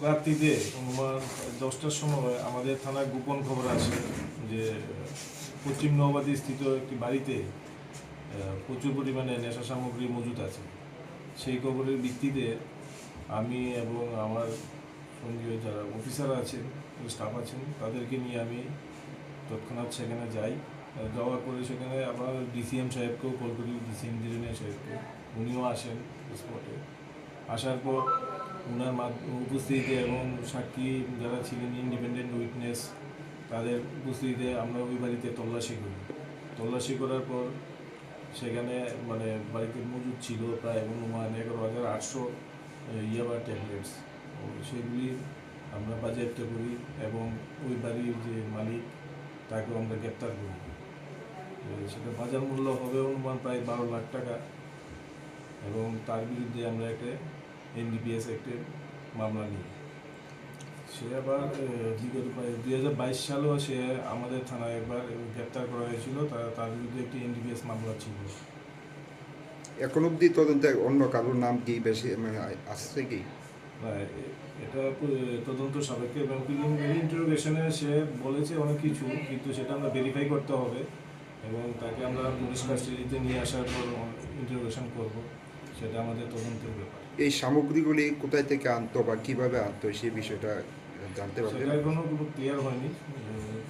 রাত্রিতে অনুমান 10টার সময় আমাদের থানায় গোপন খবর আসে যে পশ্চিম নৌবাদী স্থিত একটি বাড়িতে প্রচুর পরিমাণে নেশা সামগ্রী মজুদ আছে। সেই খবরের ভিত্তিতে আমি এবং আমার সঙ্গে যারা অফিসার আছেন, স্টাফ আছেন, তাদেরকে নিয়ে আমি তৎক্ষণাৎ সেখানে যাই। যাওয়ার পরে সেখানে আমার ডিসিএম সাহেবকেও কল করি, ডিসিএম ইঞ্জিনিয়ার সাহেবকে, উনিও আসেন স্পটে। আসার পর ওনার উপস্থিতিতে এবং সাক্ষী যারা ছিলেন ইন্ডিপেন্ডেন্ট উইটনেস, তাদের উপস্থিতিতে আমরা ওই বাড়িতে তল্লাশি করি। তল্লাশি করার পর সেখানে বাড়িতে মজুদ ছিল প্রায় অনুমান 11,800 ইয়াবা ট্যাবলেটস। সেগুলি আমরা বাজেয়াপ্ত করি এবং ওই বাড়ির যে মালিক তাকেও আমরা গ্রেপ্তার করি। সেটা বাজার মূল্য হবে অনুমান প্রায় 12 লাখ টাকা এবং তার বিরুদ্ধে আমরা একটা এনডিপিএস অ্যাক্টের মামলা নিই। সে আবার বিগত প্রায় 2022 সালেও সে আমাদের থানায় একবার গ্রেপ্তার করা হয়েছিল। তার বিরুদ্ধে একটি এনডিপিএস মামলা ছিল। এখন অবধি তদন্তে অন্য কারোর নাম কি বেশি আসছে কি? এটা তদন্ত সাপেক্ষে এবং প্রিলিমিনারি ইন্টারোগেশনে সে বলেছে অনেক কিছু, কিন্তু সেটা আমরা ভেরিফাই করতে হবে এবং তাকে আমরা পুলিশ কাস্টাডিতে নিয়ে আসার পর ইন্টারোগেশন করব। সেটা আমাদের তদন্তের ব্যাপার। এই সামগ্রীগুলি কোথায় থেকে আনতো বা কিভাবে আনতো সেই বিষয়টা জানতে পারবেন? সেটা এখনো কোনো ক্লিয়ার হয়নি,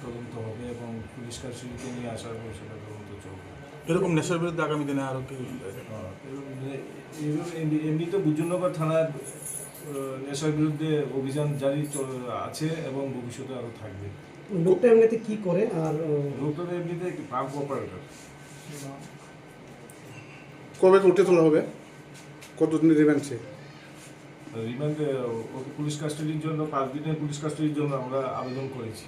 তদন্ত হবে এবং পুলিশ কাস্টাডিতে নিয়ে আসার পর সেটা তদন্ত চলবে। এরকম নেশার বিরুদ্ধে আগামী দিনে আরও কি? এমনি তো বুজুর্নগর থানার নেশার বিরুদ্ধে অভিযান জারি আছে এবং ভবিষ্যতে আরও থাকবে। লোকটা এমনিতে কি করে? আর লোকটা এমনিতে পাম্প অপারেটর। কবে উঠে তোলা হবে? কতদিনের রিমান্ড চাই? রিমান্ডে পুলিশ কাস্টাডির জন্য 5 দিনের পুলিশ কাস্টাডির জন্য আমরা আবেদন করেছি।